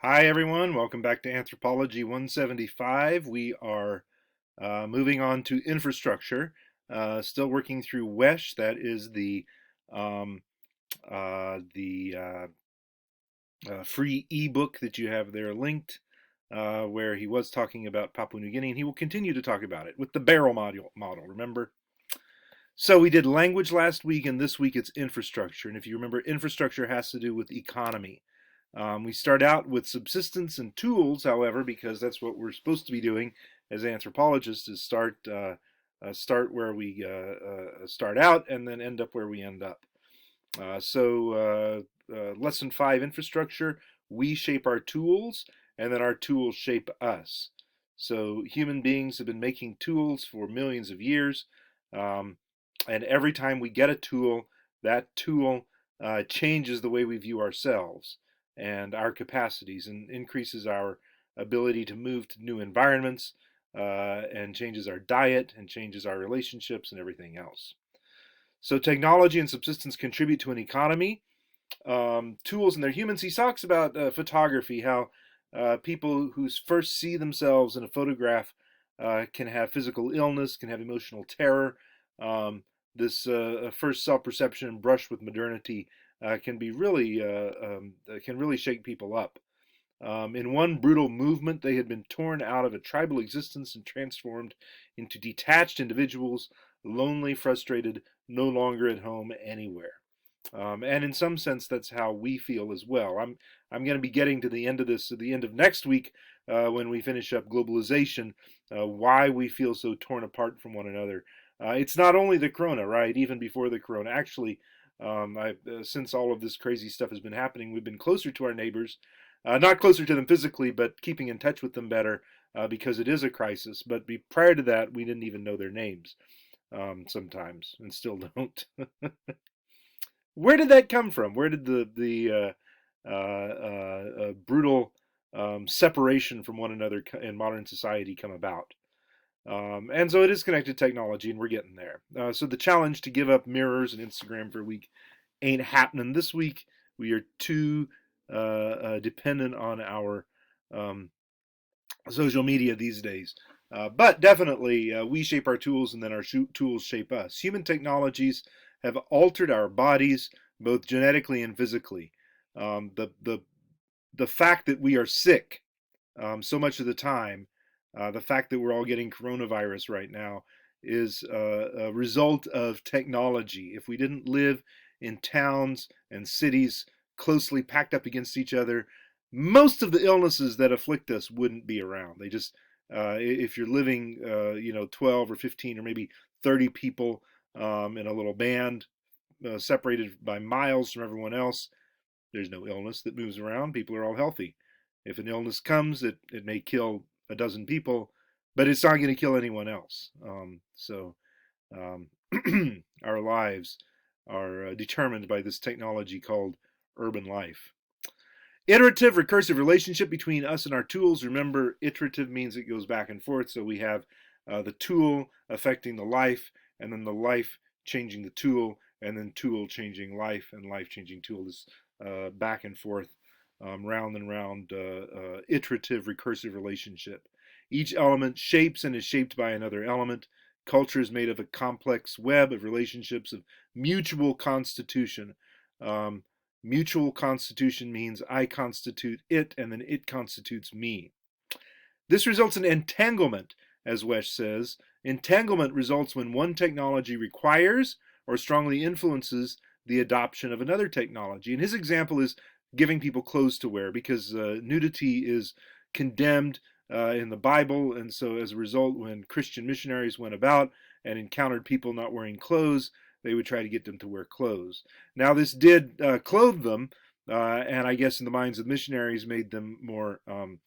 Hi, everyone. Welcome back to Anthropology 175. We are moving on to infrastructure. Still working through Wesch. That is um, the free ebook that you have there linked, where he was talking about Papua New Guinea, and he will continue to talk about it with the barrel model. Remember? So we did language last week, and this week it's infrastructure. And if you remember, infrastructure has to do with economy. We start out with subsistence and tools, however, because that's what we're supposed to be doing as anthropologists: is start where we start out and then end up where we end up. Lesson 5, infrastructure. We shape our tools, and then our tools shape us. So human beings have been making tools for millions of years, um, and every time we get a tool, that tool changes the way we view ourselves and our capacities, and increases our ability to move to new environments, and changes our diet and changes our relationships and everything else. So technology and subsistence contribute to an economy. Tools and their humans. He talks about photography, how people who first see themselves in a photograph can have physical illness, can have emotional terror. This first self-perception brush with modernity can really shake people up. In one brutal movement, they had been torn out of a tribal existence and transformed into detached individuals, lonely, frustrated, no longer at home anywhere. And in some sense, that's how we feel as well. I'm going to be getting to the end of this, at the end of next week, when we finish up globalization, why we feel so torn apart from one another. It's not only the corona, right? Even before the corona, actually, since all of this crazy stuff has been happening, we've been closer to our neighbors, not closer to them physically, but keeping in touch with them better, because it is a crisis. But prior to that, we didn't even know their names, sometimes, and still don't. Where did that come from? Where did the brutal separation from one another in modern society come about? And so it is connected to technology, and we're getting there. So the challenge to give up mirrors and Instagram for a week ain't happening this week. We are too dependent on our um, social media these days. But definitely, we shape our tools, and then our tools shape us. Human technologies have altered our bodies, both genetically and physically. Um, the the the fact that we are sick so much of the time, the fact that we're all getting coronavirus right now, is a result of technology. If we didn't live in towns and cities closely packed up against each other, most of the illnesses that afflict us wouldn't be around. They just, if you're living, 12 or 15 or maybe 30 people in a little band, separated by miles from everyone else, there's no illness that moves around. People are all healthy. If an illness comes, it may kill a dozen people, but it's not going to kill anyone else. Um, our lives are determined by this technology called urban life. Iterative recursive relationship between us and our tools. Remember, iterative means it goes back and forth. So we have the tool affecting the life, and then the life changing the tool, and then tool changing life, and life changing tool. This back and forth, round and round, iterative recursive relationship. Each element shapes and is shaped by another element. Culture is made of a complex web of relationships of mutual constitution. Um, Mutual constitution means I constitute it, and then it constitutes me. This results in entanglement, as Wesch says. Entanglement results when one technology requires or strongly influences the adoption of another technology. And his example is giving people clothes to wear, because nudity is condemned in the Bible. And so, as a result, when Christian missionaries went about and encountered people not wearing clothes, they would try to get them to wear clothes. Now, this did clothe them, and I guess in the minds of missionaries made them more um,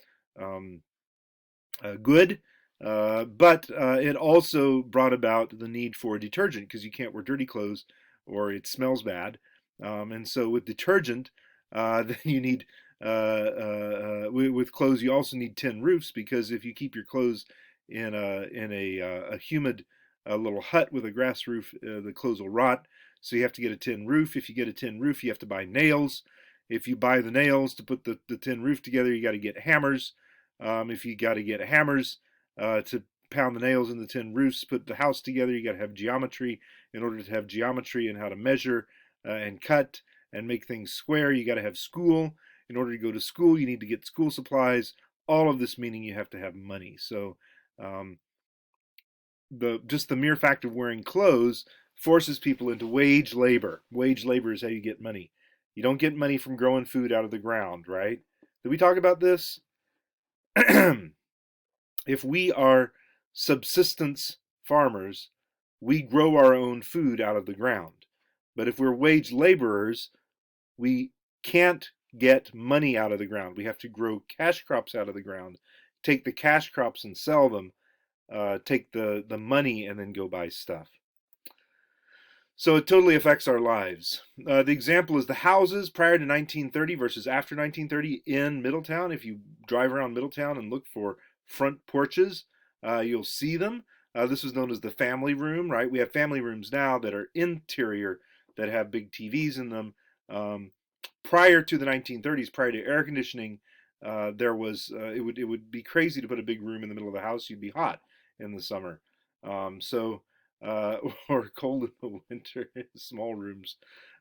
good. But it also brought about the need for detergent, because you can't wear dirty clothes or it smells bad. And so with detergent, then you need, with clothes, you also need tin roofs, because if you keep your clothes in a humid little hut with a grass roof, the clothes will rot. So you have to get a tin roof. If you get a tin roof, you have to buy nails. If you buy the nails to put the tin roof together, you got to get hammers. If you got to get hammers to pound the nails in the tin roofs, put the house together, you got to have geometry. In order to have geometry and how to measure and cut and make things square, you got to have school. In order to go to school, you need to get school supplies. All of this meaning you have to have money. So um, just the mere fact of wearing clothes forces people into wage labor. Wage labor is how you get money. You don't get money from growing food out of the ground, right? Did we talk about this? If we are subsistence farmers, we grow our own food out of the ground. But if we're wage laborers, we can't get money out of the ground. We have to grow cash crops out of the ground, take the cash crops and sell them, take the money and then go buy stuff. So it totally affects our lives. The example is the houses prior to 1930 versus after 1930 in Middletown. If you drive around Middletown and look for front porches, you'll see them. This was known as the family room, right? We have family rooms now that are interior, that have big TVs in them. Prior to the 1930s, prior to air conditioning, there was it would be crazy to put a big room in the middle of the house. You'd be hot in the summer. So or cold in the winter, small rooms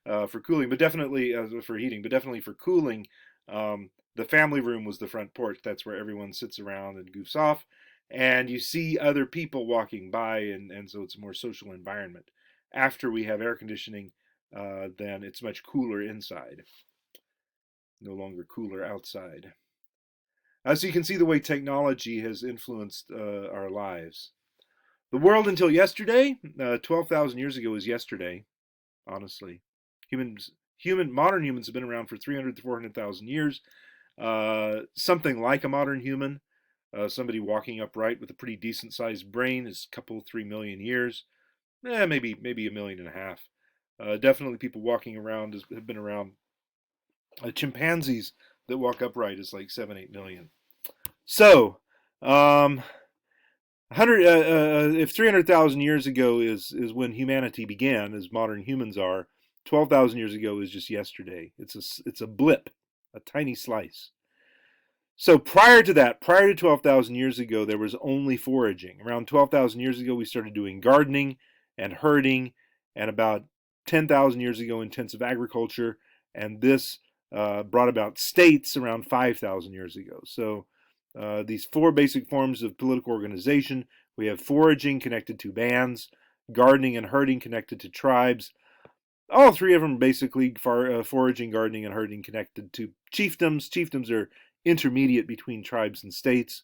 for cooling, but definitely for heating, but definitely for cooling. The family room was the front porch. That's where everyone sits around and goofs off, and you see other people walking by, and so it's a more social environment. After we have air conditioning, then it's much cooler inside, no longer cooler outside. So you can see the way technology has influenced our lives. The world until yesterday, 12,000 years ago is yesterday, honestly. Modern humans have been around for 300 to 400,000 years. Something like a modern human, somebody walking upright with a pretty decent sized brain is a couple, 3 million years. Maybe a million and a half. Definitely people walking around have been around. Chimpanzees that walk upright is like 7, 8 million. So, 100 if 300,000 years ago is when humanity began, as modern humans are, 12,000 years ago is just yesterday. It's a blip, a tiny slice. So prior to that, prior to 12,000 years ago, there was only foraging. Around 12,000 years ago, we started doing gardening and herding, and about 10,000 years ago, intensive agriculture, and this brought about states around 5,000 years ago. So these four basic forms of political organization. We have foraging connected to bands, gardening and herding connected to tribes. All three of them basically foraging, gardening, and herding connected to chiefdoms. Chiefdoms are intermediate between tribes and states,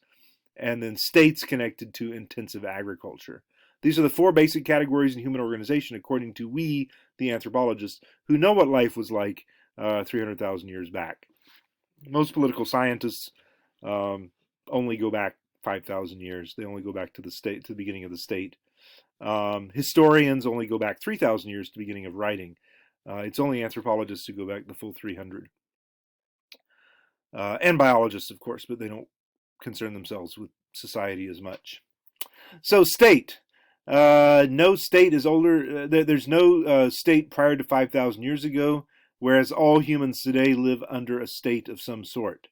and then states connected to intensive agriculture. These are the four basic categories in human organization according to we, the anthropologists, who know what life was like 300,000 years back. Most political scientists only go back 5,000 years. They only go back to the beginning of the state. Historians only go back 3,000 years to the beginning of writing. It's only anthropologists who go back the full 300. And biologists, of course, but they don't concern themselves with society as much. So state. No state is older. There's no state prior to 5,000 years ago, whereas all humans today live under a state of some sort.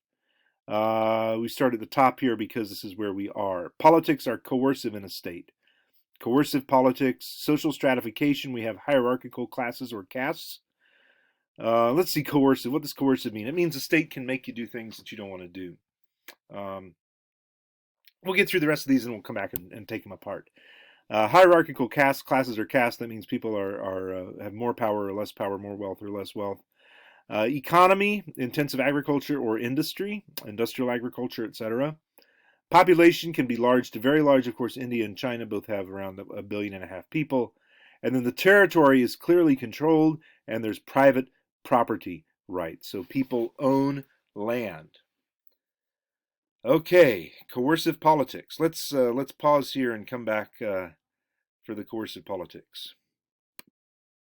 We start at the top here because this is where we are. Politics are coercive in a state. Coercive politics, social stratification, we have hierarchical classes or castes. Let's see coercive. What does coercive mean? It means a state can make you do things that you don't want to do. We'll get through the rest of these and we'll come back and take them apart. Hierarchical classes or castes, that means people have more power or less power, more wealth or less wealth. Economy, intensive agriculture or industry, industrial agriculture, etc. Population can be large to very large. Of course, India and China both have around 1.5 billion people. And then the territory is clearly controlled, and there's private property rights. So people own land. Okay, coercive politics. Let's pause here and come back for the coercive politics.